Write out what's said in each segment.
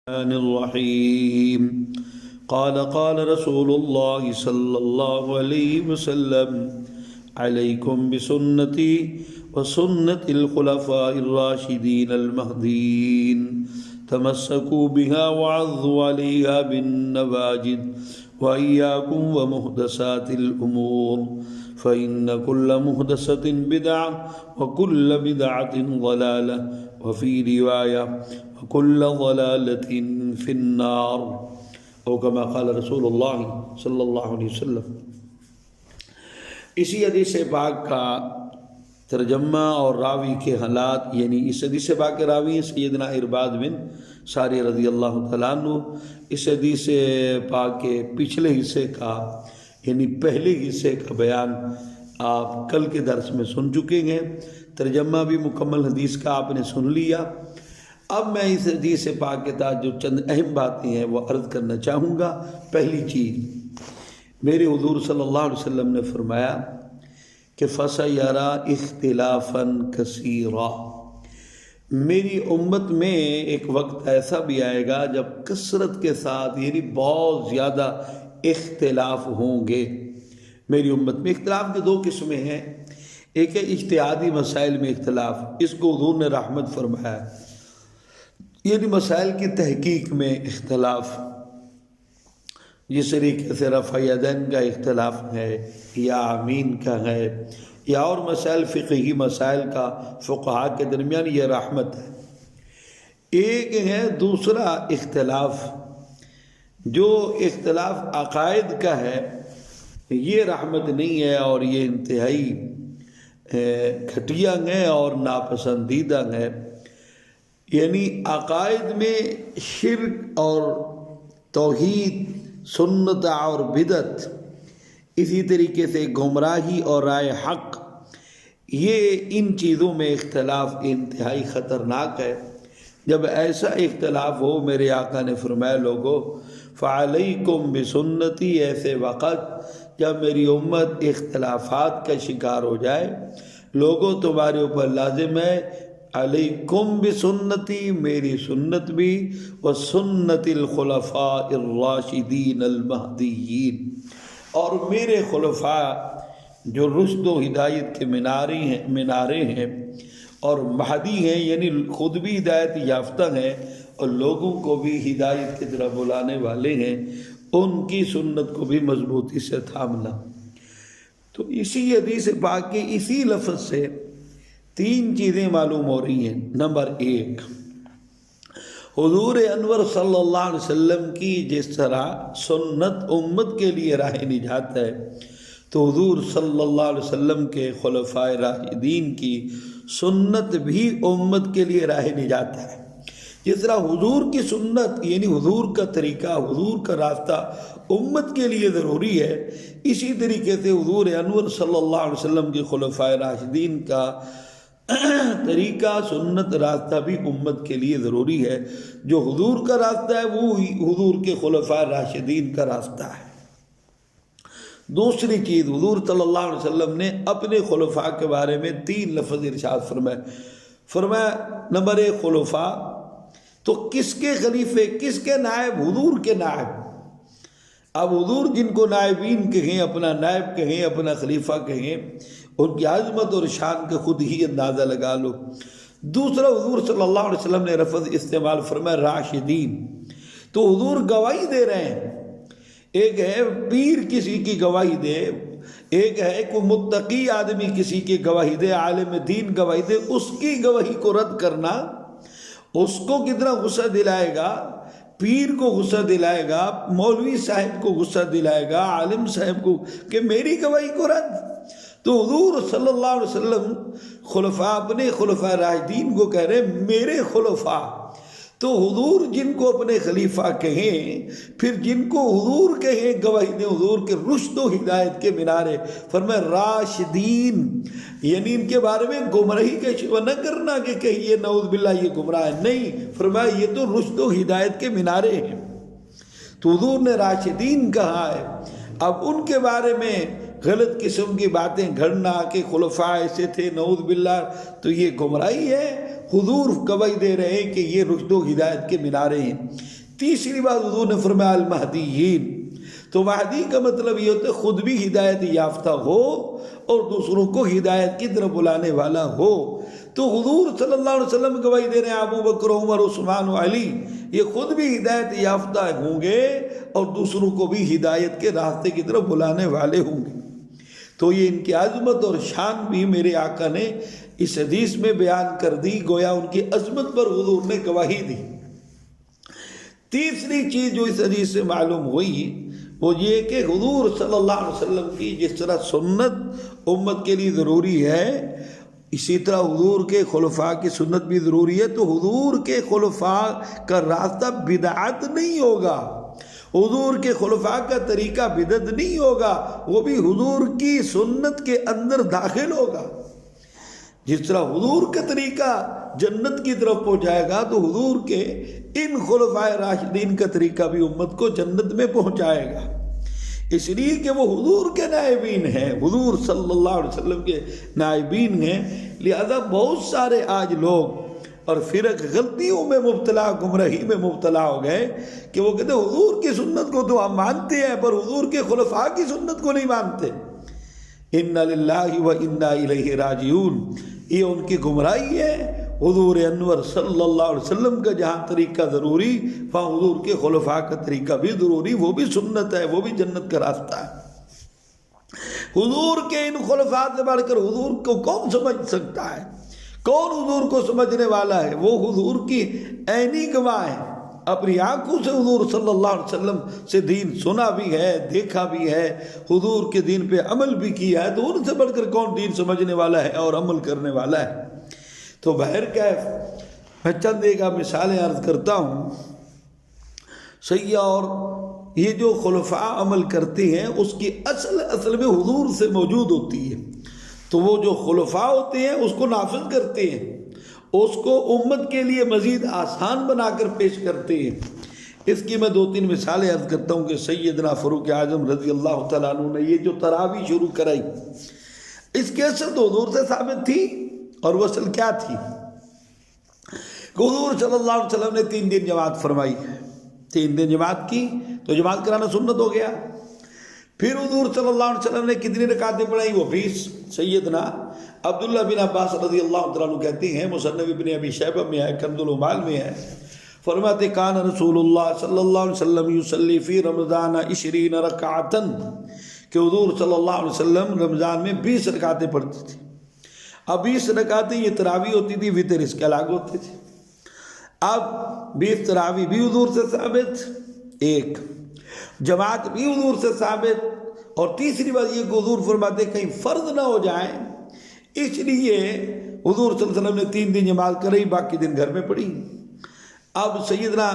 الرحمن الرحيم قال رسول الله صلى الله عليه وسلم عليكم بسنتي وسنة الخلفاء الراشدين المهديين تمسكوا بها وعضوا عليها بالنواجذ وإياكم ومحدثات الأمور فإن كل محدثة بدعة وكل بدعة ضلالة وفي رواية وكل ضلالة في النار او كما قال رسول اللہ صلی اللہ علیہ وسلم۔ اسی حدیث پاک کا ترجمہ اور راوی کے حالات، یعنی اس حدیث پاک کے راوی ہیں سیدنا ارباد بن ساری رضی اللہ تعالیٰ عنہ۔ اس حدیث پاک کے پچھلے حصے کا یعنی پہلے حصے کا بیان آپ کل کے درس میں سن چکے ہیں، ترجمہ بھی مکمل حدیث کا آپ نے سن لیا۔ اب میں اس حدیث پاک کے تحت جو چند اہم باتیں ہیں وہ عرض کرنا چاہوں گا۔ پہلی چیز، میرے حضور صلی اللہ علیہ وسلم نے فرمایا کہ فَسَيَرَى اخْتِلَافًا كَثِيرًا، میری امت میں ایک وقت ایسا بھی آئے گا جب کثرت کے ساتھ یعنی بہت زیادہ اختلاف ہوں گے۔ میری امت میں اختلاف کے دو قسمیں ہیں، ایک ہے اجتہادی مسائل میں اختلاف، اس کو حضور نے رحمت فرمایا، یعنی مسائل کی تحقیق میں اختلاف، جس طریقے سے رفع یدین کا اختلاف ہے یا آمین کا ہے یا اور مسائل فقہی مسائل کا فقہاء کے درمیان، یہ رحمت ہے۔ ایک ہے دوسرا اختلاف، جو اختلاف عقائد کا ہے، یہ رحمت نہیں ہے اور یہ انتہائی گھٹیا ہے اور ناپسندیدہ ہے۔ یعنی عقائد میں شرک اور توحید، سنت اور بدعت، اسی طریقے سے گمراہی اور رائے حق، یہ ان چیزوں میں اختلاف انتہائی خطرناک ہے۔ جب ایسا اختلاف ہو، میرے آقا نے فرمایا لوگو فعلیکم بسنتی، ایسے وقت جب میری امت اختلافات کا شکار ہو جائے، لوگوں تمہارے اوپر لازم ہے علیکم بسنتی، میری سنت بھی، وسنت الخلفاء الراشدین المہدیین، اور میرے خلفاء جو رشد و ہدایت کے منارے ہیں اور مہدی ہیں، یعنی خود بھی ہدایت یافتہ ہیں اور لوگوں کو بھی ہدایت کی طرف بلانے والے ہیں، ان کی سنت کو بھی مضبوطی سے تھامنا۔ تو اسی حدیث پاک کے اسی لفظ سے تین چیزیں معلوم ہو رہی ہیں۔ نمبر ایک، حضور انور صلی اللہ علیہ وسلم کی جس طرح سنت امت کے لیے راہ نجات ہے، تو حضور صلی اللہ علیہ وسلم کے خلفائے راشدین کی سنت بھی امت کے لیے راہ نجات ہے۔ جس طرح حضور کی سنت یعنی حضور کا طریقہ، حضور کا راستہ امت کے لیے ضروری ہے، اسی طریقے سے حضور انور صلی اللہ علیہ وسلم کے خلفائے راشدین کا طریقہ، سنت، راستہ بھی امت کے لیے ضروری ہے۔ جو حضور کا راستہ ہے وہ حضور کے خلفائے راشدین کا راستہ ہے۔ دوسری چیز، حضور صلی اللہ علیہ وسلم نے اپنے خلفاء کے بارے میں تین لفظ ارشاد فرمایا نمبر ایک خلفاء، تو کس کے خلیفے، کس کے نائب؟ حضور کے نائب۔ اب حضور جن کو نائبین کہیں، اپنا نائب کہیں، اپنا خلیفہ کہیں، ان کی عظمت اور شان کے خود ہی اندازہ لگا لو۔ دوسرا، حضور صلی اللہ علیہ وسلم نے لفظ استعمال فرمایا راشدین، تو حضور گواہی دے رہے ہیں۔ ایک ہے پیر کسی کی گواہی دے، ایک ہے کوئی متقی آدمی کسی کی گواہی دے، عالم دین گواہی دے، اس کی گواہی کو رد کرنا اس کو کتنا غصہ دلائے گا، پیر کو غصہ دلائے گا، مولوی صاحب کو غصہ دلائے گا، عالم صاحب کو، کہ میری گواہی کو رد۔ تو حضور صلی اللہ علیہ وسلم خلفاء، اپنے خلفاء راشدین کو کہہ رہے میرے خلفاء، تو حضور جن کو اپنے خلیفہ کہیں، پھر جن کو حضور کہیں گواہی دیں، حضور کے رشد و ہدایت کے منارے، فرمایا راشدین، یعنی ان کے بارے میں گمراہی کا شبہ نہ کرنا کہ کہیں یہ نعوذ باللہ یہ گمراہ ہے، نہیں، فرمایا یہ تو رشد و ہدایت کے منارے ہیں۔ تو حضور نے راشدین کہا ہے۔ اب ان کے بارے میں غلط قسم کی باتیں گھڑنا کہ خلفاء ایسے تھے، نعوذ باللہ، تو یہ گمراہی ہے۔ حضور گواہی دے رہے ہیں کہ یہ رشد و ہدایت کے مینارے ہیں۔ تیسری بات حضور نے فرمایا المہدیین، تو مہدی کا مطلب یہ ہوتا ہے خود بھی ہدایت یافتہ ہو اور دوسروں کو ہدایت کی طرف بلانے والا ہو۔ تو حضور صلی اللہ علیہ وسلم گواہی دے رہے ہیں ابو بکر، عمر، عثمان و علی یہ خود بھی ہدایت یافتہ ہوں گے اور دوسروں کو بھی ہدایت کے راستے کی طرف بلانے والے ہوں گے۔ تو یہ ان کی عظمت اور شان بھی میرے آقا نے اس حدیث میں بیان کر دی، گویا ان کی عظمت پر حضور نے گواہی دی۔ تیسری چیز جو اس حدیث سے معلوم ہوئی وہ یہ کہ حضور صلی اللہ علیہ وسلم کی جس طرح سنت امت کے لیے ضروری ہے، اسی طرح حضور کے خلفاء کی سنت بھی ضروری ہے۔ تو حضور کے خلفاء کا راستہ بدعت نہیں ہوگا، حضور کے خلفاء کا طریقہ بدعت نہیں ہوگا، وہ بھی حضور کی سنت کے اندر داخل ہوگا۔ جس طرح حضور کا طریقہ جنت کی طرف پہنچائے گا تو حضور کے ان خلفاء راشدین کا طریقہ بھی امت کو جنت میں پہنچائے گا، اس لیے کہ وہ حضور کے نائبین ہیں، حضور صلی اللہ علیہ وسلم کے نائبین ہیں۔ لہذا بہت سارے آج لوگ اور فرق غلطیوں میں مبتلا، گمراہی میں مبتلا ہو گئے کہ وہ کہتے ہیں حضور کی سنت کو تو ہم مانتے ہیں پر حضور کے خلفاء کی سنت کو نہیں مانتے۔ اِنَّا لِلَّهِ وَإِنَّا إِلَيْهِ راجعون، یہ ان کی گمراہی ہے۔ حضور انور صلی اللہ علیہ وسلم کا جہاں طریقہ ضروری وہاں حضور کے خلفاء کا طریقہ بھی ضروری، وہ بھی سنت ہے، وہ بھی جنت کا راستہ ہے۔ حضور کے ان خلفاء سے بڑھ کر حضور کو کون سمجھ سکتا ہے؟ کون حضور کو سمجھنے والا ہے؟ وہ حضور کی عینی گواہ ہے، اپنی آنکھوں سے حضور صلی اللہ علیہ وسلم سے دین سنا بھی ہے، دیکھا بھی ہے، حضور کے دین پہ عمل بھی کیا ہے۔ تو ان سے بڑھ کر کون دین سمجھنے والا ہے اور عمل کرنے والا ہے؟ تو بہرکیف میں چند ایک مثالیں عرض کرتا ہوں۔ سیاح اور یہ جو خلفاء عمل کرتے ہیں اس کی اصل میں حضور سے موجود ہوتی ہے، تو وہ جو خلفاء ہوتے ہیں اس کو نافذ کرتے ہیں، اس کو امت کے لیے مزید آسان بنا کر پیش کرتے ہیں۔ اس کی میں 2-3 مثالیں عرض کرتا ہوں کہ سیدنا فاروق اعظم رضی اللہ تعالیٰ عنہ نے یہ جو تراویح شروع کرائی، اس کی اصل تو حضور سے ثابت تھی، اور وہ اصل کیا تھی کہ حضور صلی اللہ علیہ وسلم نے 3 دن جماعت فرمائی، 3 دن جماعت کی تو جماعت کرانا سنت ہو گیا۔ پھر حضور صلی اللہ علیہ وسلم نے کتنی رکعتیں پڑھائی؟ وہ 20۔ سیدنا عبداللہ بن عباس رضی اللہ عنہ کہتے ہیں، مصنف ابن ابی شیبہ میں ہے، کنز العمال میں ہے، فرماتے کان رسول اللہ صلی اللہ علیہ وسلم یصلی فی رمضان 20 رکعتا، کہ حضور صلی اللہ علیہ وسلم رمضان میں 20 رکعتیں پڑھتے تھے۔ اب 20 رکعتیں یہ تراویح ہوتی تھی، وطر اس کے الگ ہوتے تھے۔ اب 20 تراویح بھی حضور سے ثابت، ایک جماعت بھی حضور سے ثابت، اور تیسری بات یہ کہ حضور فرماتے کہیں فرض نہ ہو جائیں، اس لیے حضور صلی اللہ علیہ وسلم نے 3 دن جماعت کرائی، باقی دن گھر میں پڑھی۔ اب سیدنا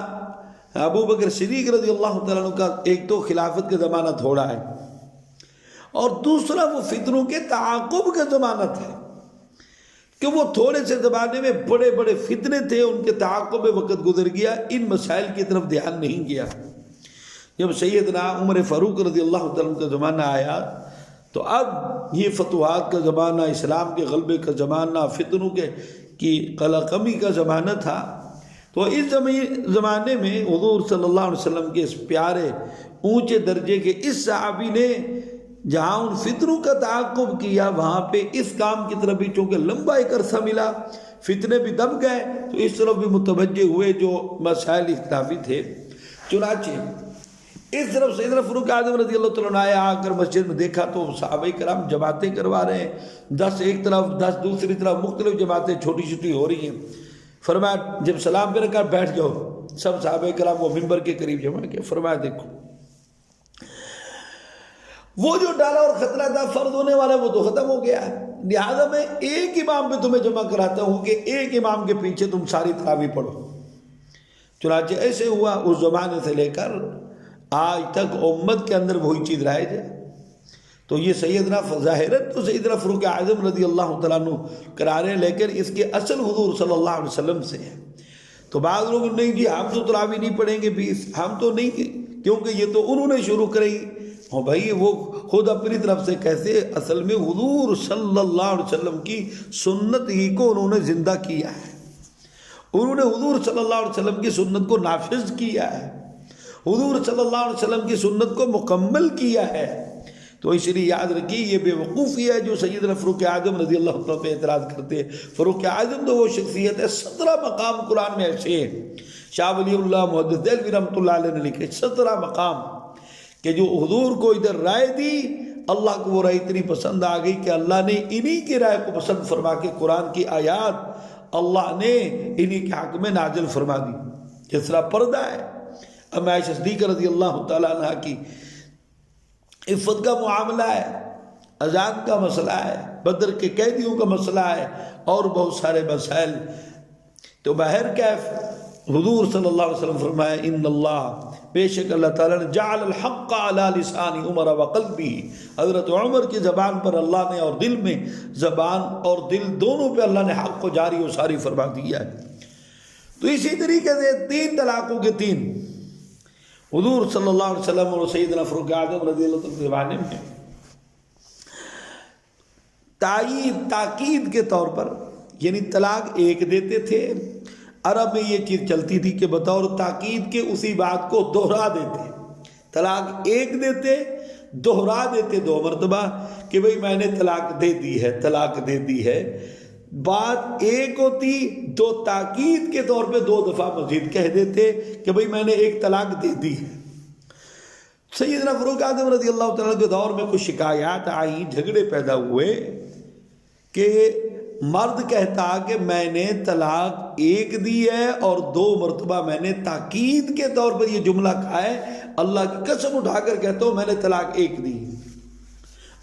ابو بکر صدیق رضی اللہ تعالیٰ عنہ کا ایک تو خلافت کا زمانہ تھوڑا ہے، اور دوسرا وہ فتنوں کے تعاقب کا زمانہ تھا، کہ وہ تھوڑے سے زمانے میں بڑے بڑے فتنے تھے، ان کے تعاقب میں وقت گزر گیا، ان مسائل کی طرف دھیان نہیں گیا۔ جب سیدنا عمر فاروق رضی اللہ تعالیٰ کا زمانہ آیا تو اب یہ فتوحات کا زمانہ، اسلام کے غلبے کا زمانہ، فتنوں کی قلقمی کا زمانہ تھا۔ تو اس زمانے میں حضور صلی اللہ علیہ وسلم کے اس پیارے اونچے درجے کے اس صحابی نے جہاں ان فتنوں کا تعاقب کیا، وہاں پہ اس کام کی طرف بھی چونکہ لمبا ایک عرصہ ملا، فتنے بھی دب گئے، تو اس طرف بھی متوجہ ہوئے جو مسائل اختلافی تھے۔ چنانچہ اس طرف سیدنا فاروق اعظم رضی اللہ تعالیٰ عنہ آیا، آ کر مسجد میں دیکھا تو صحابہ کرام جماعتیں کروا رہے ہیں، 10 ایک طرف 10 دوسری طرف، مختلف جماعتیں چھوٹی چھوٹی ہو رہی ہیں۔ فرمایا جب سلام پہ رکھا بیٹھ جاؤ، سب صحابہ کرام کو منبر کے قریب جمع کیا، فرمایا دیکھو وہ جو ڈالا اور خطرہ تھا فرض ہونے والا وہ تو ختم ہو گیا ہے، لہذا میں ایک امام پہ تمہیں جمع کراتا ہوں کہ ایک امام کے پیچھے تم ساری تراویح پڑھو۔ چنانچہ ایسے ہوا، اس زمانے سے لے کر آج تک امت کے اندر وہی چیز رائج ہے۔ تو یہ سیدنا ظاہرت تو سیدنا فاروق اعظم رضی اللہ تعالیٰ عنہ کرا رہے ہیں، لیکن اس کے اصل حضور صلی اللہ علیہ وسلم سے ہے۔ تو بعض لوگ نہیں جی ہم تو تراویح نہیں پڑھیں گے 20، ہم تو نہیں، کیونکہ یہ تو انہوں نے شروع کرائی۔ ہاں بھائی وہ خود اپنی طرف سے کیسے؟ اصل میں حضور صلی اللہ علیہ وسلم کی سنت ہی کو انہوں نے زندہ کیا ہے۔ انہوں نے حضور صلی اللہ علیہ وسلم کی سنت کو نافذ کیا ہے، حضور صلی اللہ علیہ وسلم کی سنت کو مکمل کیا ہے۔ تو اس لیے یاد رکھیے یہ بے وقوفی ہے جو سیدنا فاروق اعظم رضی اللہ عنہ پہ اعتراض کرتے ہیں۔ فاروق اعظم تو وہ شخصیت ہے، 17 مقام قرآن میں ایسے ہیں، شاہ ولی اللہ محدث دہلوی رحمۃ اللہ علیہ نے لکھے 17 مقام کہ جو حضور کو ادھر رائے دی، اللہ کو وہ رائے اتنی پسند آ گئی کہ اللہ نے انہی کی رائے کو پسند فرما کے قرآن کی آیات اللہ نے انہی کے حق میں نازل فرما دی۔ جس طرح پردہ ہے، ام عائشہ صدیقہ رضی اللہ تعالیٰ عنہ کی عفت کا معاملہ ہے، اذان کا مسئلہ ہے، بدر کے قیدیوں کا مسئلہ ہے، اور بہت سارے مسائل۔ تو بہر کیف حضور صلی اللہ علیہ وسلم فرمائے ان اللہ، بے شک اللہ تعالیٰ نے جعل الحق علی لسان عمر وقلبہ، حضرت عمر کی زبان پر اللہ نے اور دل میں، زبان اور دل دونوں پہ اللہ نے حق کو جاری و ساری فرما دیا ہے۔ تو اسی طریقے سے 3 طلاقوں کے 3 حضور صلی اللہ علیہ وسلم اور سیدنا فاروق اعظم رضی اللہ عنہ کے زمانے میں تاکید کے طور پر، یعنی طلاق 1 دیتے تھے۔ عرب میں یہ چیز چلتی تھی کہ بطور تاکید کے اسی بات کو دوہرا دیتے، طلاق 1 دیتے، دوہرا دیتے 2 مرتبہ کہ بھئی میں نے طلاق دے دی ہے، طلاق دے دی ہے۔ بات 1 ہوتی تو تاکید کے طور پہ 2 دفعہ مزید کہہ دیتے کہ بھئی میں نے 1 طلاق دے دی ہے۔ سیدنا فاروق اعظم رضی اللہ تعالیٰ کے دور میں کچھ شکایات آئیں، جھگڑے پیدا ہوئے کہ مرد کہتا کہ میں نے طلاق 1 دی ہے اور 2 مرتبہ میں نے تاکید کے طور پر یہ جملہ کہا ہے، اللہ کی قسم اٹھا کر کہتا ہوں میں نے طلاق 1 دی۔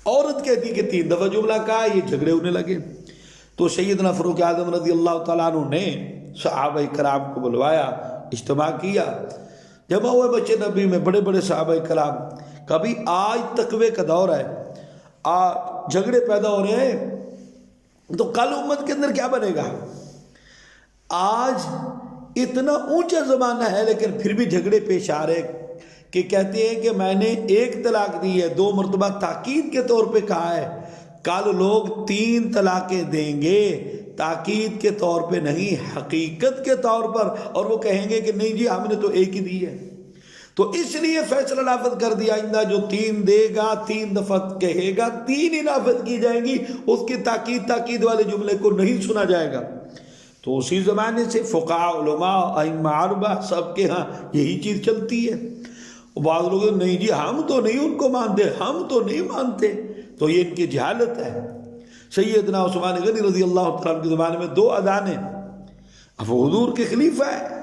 عورت کہتی کہ 3 دفعہ جملہ کہا، یہ جھگڑے ہونے لگے۔ تو سیدنا فاروق اعظم رضی اللہ تعالیٰ عنہ نے صحابہ کرام کو بلوایا، اجتماع کیا، جمع ہوئے بچے نبی میں بڑے بڑے صحابہ کرام۔ کبھی آج تقوی کا دور ہے، جھگڑے پیدا ہو رہے ہیں، تو کل امت کے اندر کیا بنے گا؟ آج اتنا اونچا زمانہ ہے لیکن پھر بھی جھگڑے پیش آ رہے کہ کہتے ہیں کہ میں نے 1 طلاق دی ہے، 2 مرتبہ تاکید کے طور پہ کہا ہے، کل لوگ 3 طلاقیں دیں گے، تاکید کے طور پہ نہیں، حقیقت کے طور پر، اور وہ کہیں گے کہ نہیں جی ہم نے تو 1 ہی دی ہے۔ تو اس لیے فیصلہ نافذ کر دیا، آئندہ جو 3 دے گا 3 دفعہ کہے گا 3 ہی نافذ کی جائیں گی، اس کی تاکید والے جملے کو نہیں سنا جائے گا۔ تو اسی زمانے سے فقہاء، علماء، ائمہ 4 سب کے ہاں یہی چیز چلتی ہے۔ بعض لوگ نہیں جی ہم تو نہیں ان کو مانتے، ہم تو نہیں مانتے، تو یہ ان کی جہالت ہے۔ سیدنا عثمان غنی رضی اللہ تعالیٰ کے زمانے میں 2 اذانیں، اب وہ حضور کے خلیفہ ہے،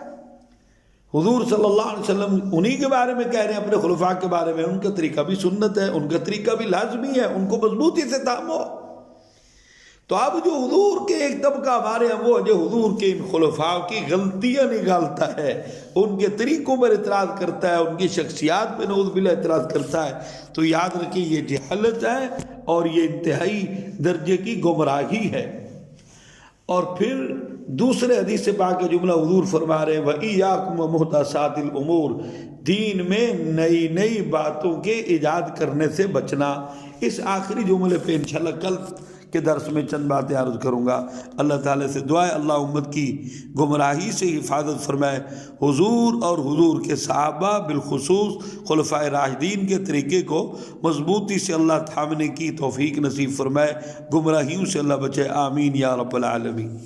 حضور صلی اللہ علیہ وسلم انہی کے بارے میں کہہ رہے ہیں، اپنے خلفاء کے بارے میں، ان کا طریقہ بھی سنت ہے، ان کا طریقہ بھی لازمی ہے، ان کو مضبوطی سے تھامو۔ تو اب جو حضور کے ایک طبقہ ہمارے ہیں، وہ جو حضور کے ان خلفاء کی غلطیاں نکالتا ہے، ان کے طریقوں پر اعتراض کرتا ہے، ان کی شخصیات پہ نعوذ باللہ اعتراض کرتا ہے، تو یاد رکھیے یہ جہالت ہے اور یہ انتہائی درجے کی گمراہی ہے۔ اور پھر دوسرے حدیث پاک کا جملہ حضور فرما رہے ہیں وَإِيَّاكُمْ وَمُحْدَثَاتِ الْأُمُورِ، دین میں نئی نئی باتوں کے ایجاد کرنے سے بچنا۔ اس آخری جملے پہ انشاءاللہ کل کے درس میں چند باتیں عرض کروں گا۔ اللہ تعالیٰ سے دعا ہے اللہ امت کی گمراہی سے حفاظت فرمائے، حضور اور حضور کے صحابہ بالخصوص خلفائے راشدین کے طریقے کو مضبوطی سے اللہ تھامنے کی توفیق نصیب فرمائے، گمراہیوں سے اللہ بچائے، آمین یا رب العالمین۔